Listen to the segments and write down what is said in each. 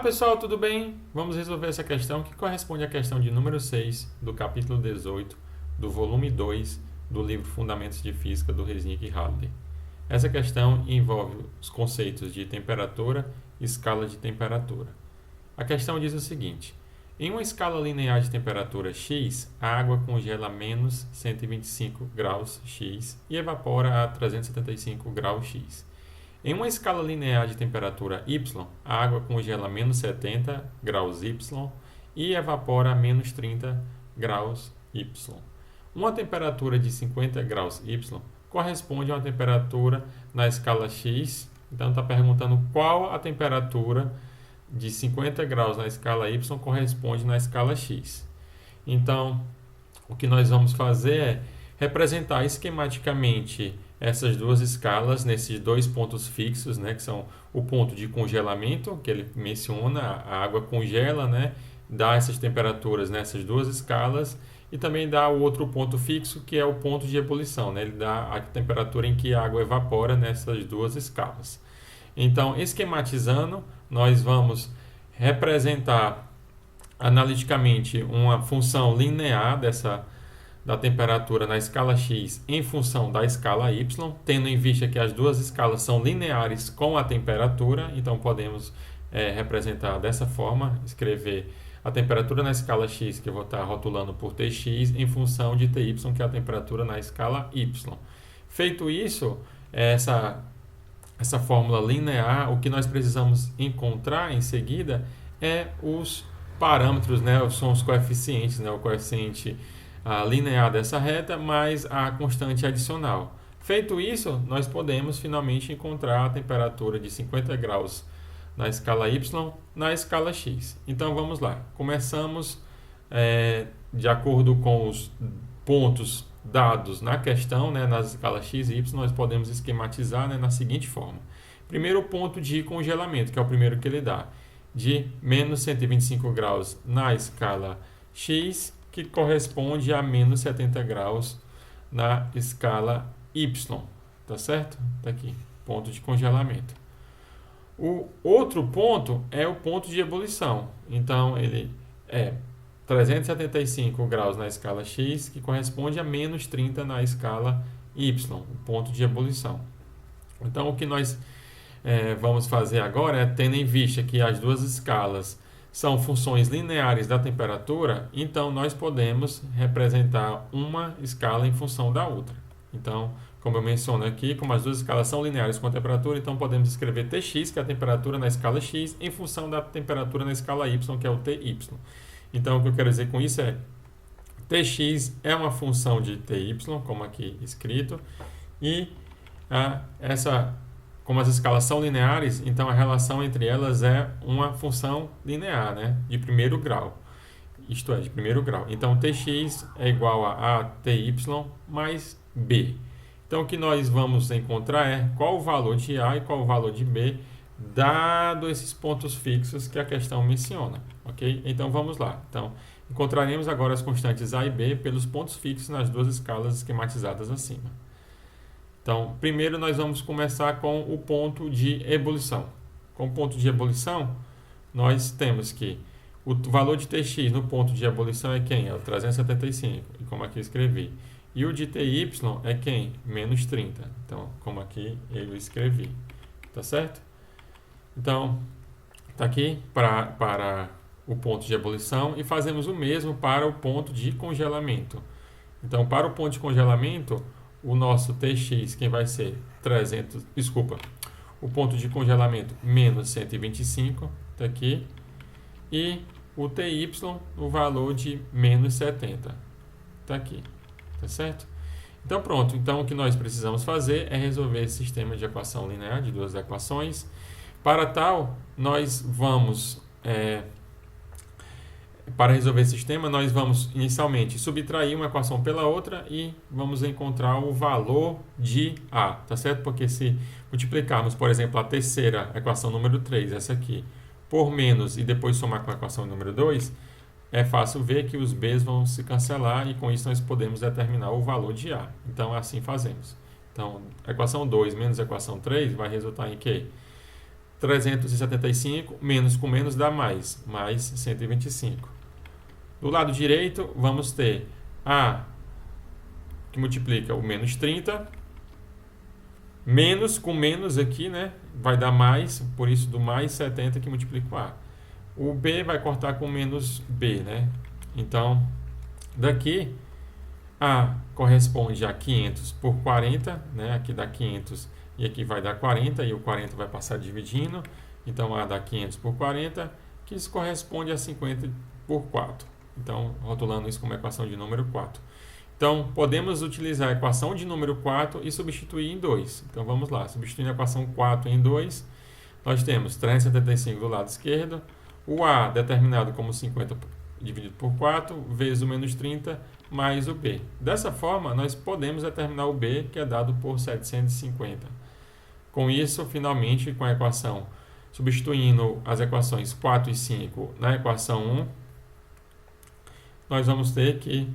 pessoal, tudo bem? Vamos resolver essa questão que corresponde à questão de número 6 do capítulo 18 do volume 2 do livro Fundamentos de Física do Resnick e Halliday. Essa questão envolve os conceitos de temperatura e escala de temperatura. A questão diz o seguinte: em uma escala linear de temperatura x, a água congela a menos 125 graus x e evapora a 375 graus x. Em uma escala linear de temperatura y, a água congela a menos 70 graus y e evapora a menos 30 graus y. Uma temperatura de 50 graus y corresponde a uma temperatura na escala x. Então está perguntando qual a temperatura de 50 graus na escala y corresponde na escala x. Então, o que nós vamos fazer é representar esquematicamente essas duas escalas nesses dois pontos fixos, né, que são o ponto de congelamento, que ele menciona, a água congela, né, dá essas temperaturas nessas duas escalas, e também dá o outro ponto fixo, que é o ponto de ebulição, né, ele dá a temperatura em que a água evapora nessas duas escalas. Então, esquematizando, nós vamos representar analiticamente uma função linear da temperatura na escala x em função da escala y, tendo em vista que as duas escalas são lineares com a temperatura, então podemos representar dessa forma, escrever a temperatura na escala x, que eu vou estar rotulando por Tx, em função de Ty, que é a temperatura na escala y. Feito isso, essa fórmula linear, o que nós precisamos encontrar em seguida é os parâmetros, né, são os coeficientes, né, o coeficiente linear dessa reta mais a constante adicional. Feito isso, nós podemos finalmente encontrar a temperatura de 50 graus na escala y na escala x. Então vamos lá. Começamos de acordo com os pontos dados na questão, né, nas escalas x e y, nós podemos esquematizar, né, na seguinte forma. Primeiro, o ponto de congelamento, que é o primeiro que ele dá, de menos 125 graus na escala x, que corresponde a menos 70 graus na escala y, tá certo? Tá aqui, ponto de congelamento. O outro ponto é o ponto de ebulição. Então, ele é 375 graus na escala x, que corresponde a menos 30 na escala y, o ponto de ebulição. Então, o que nós vamos fazer agora é, tendo em vista que as duas escalas são funções lineares da temperatura, então nós podemos representar uma escala em função da outra. Então, como eu menciono aqui, como as duas escalas são lineares com a temperatura, então podemos escrever Tx, que é a temperatura na escala x, em função da temperatura na escala y, que é o Ty. Então, o que eu quero dizer com isso é Tx é uma função de Ty, como aqui escrito, e como as escalas são lineares, então a relação entre elas é uma função linear, né, de primeiro grau. Isto é, de primeiro grau. Então, Tx é igual a Ty mais B. Então, o que nós vamos encontrar é qual o valor de A e qual o valor de B, dado esses pontos fixos que a questão menciona. Ok? Então, vamos lá. Então, encontraremos agora as constantes A e B pelos pontos fixos nas duas escalas esquematizadas acima. Então, primeiro nós vamos começar com o ponto de ebulição. Com o ponto de ebulição, nós temos que o valor de Tx no ponto de ebulição é quem? É o 375, como aqui eu escrevi. E o de Ty é quem? Menos 30. Então, como aqui eu escrevi. Tá certo? Então, está aqui para o ponto de ebulição e fazemos o mesmo para o ponto de congelamento. Então, para o ponto de congelamento, o nosso Tx, quem vai ser o ponto de congelamento menos 125, está aqui, e o Ty, o valor de menos 70, está aqui, tá certo? Então pronto, então o que nós precisamos fazer é resolver esse sistema de equação linear, de duas equações. Para tal, nós vamos... Para resolver esse sistema, nós vamos inicialmente subtrair uma equação pela outra e vamos encontrar o valor de A, tá certo? Porque se multiplicarmos, por exemplo, a terceira equação número 3, essa aqui, por menos e depois somar com a equação número 2, é fácil ver que os B's vão se cancelar e com isso nós podemos determinar o valor de A. Então, assim fazemos. Então, a equação 2 menos a equação 3 vai resultar em quê? 375 menos com menos dá mais 125. Do lado direito, vamos ter A, que multiplica o menos 30, menos com menos aqui, né? Vai dar mais, por isso do mais 70 que multiplica o A. O B vai cortar com menos B, né? Então, daqui, A corresponde a 500 por 40, né? Aqui dá 500 e aqui vai dar 40, e o 40 vai passar dividindo. Então, A dá 500 por 40, que isso corresponde a 50 por 4. Então, rotulando isso como equação de número 4. Então, podemos utilizar a equação de número 4 e substituir em 2. Então, vamos lá. Substituindo a equação 4 em 2, nós temos 375 do lado esquerdo, o A determinado como 50 dividido por 4, vezes o menos 30, mais o B. Dessa forma, nós podemos determinar o B, que é dado por 750. Com isso, finalmente, com a equação, substituindo as equações 4 e 5 na equação 1, nós vamos ter que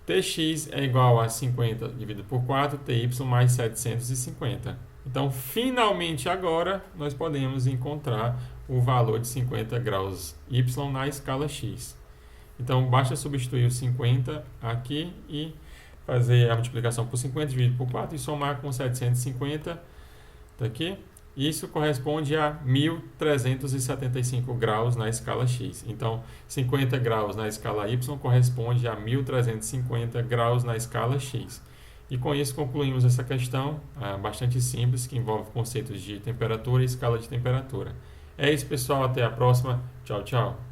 Tx é igual a 50 dividido por 4, Ty mais 750. Então, finalmente agora, nós podemos encontrar o valor de 50 graus y na escala x. Então, basta substituir o 50 aqui e fazer a multiplicação por 50 dividido por 4 e somar com 750 daqui. Isso corresponde a 1.375 graus na escala x. Então, 50 graus na escala y corresponde a 1.350 graus na escala x. E com isso concluímos essa questão bastante simples, que envolve conceitos de temperatura e escala de temperatura. É isso, pessoal. Até a próxima. Tchau, tchau.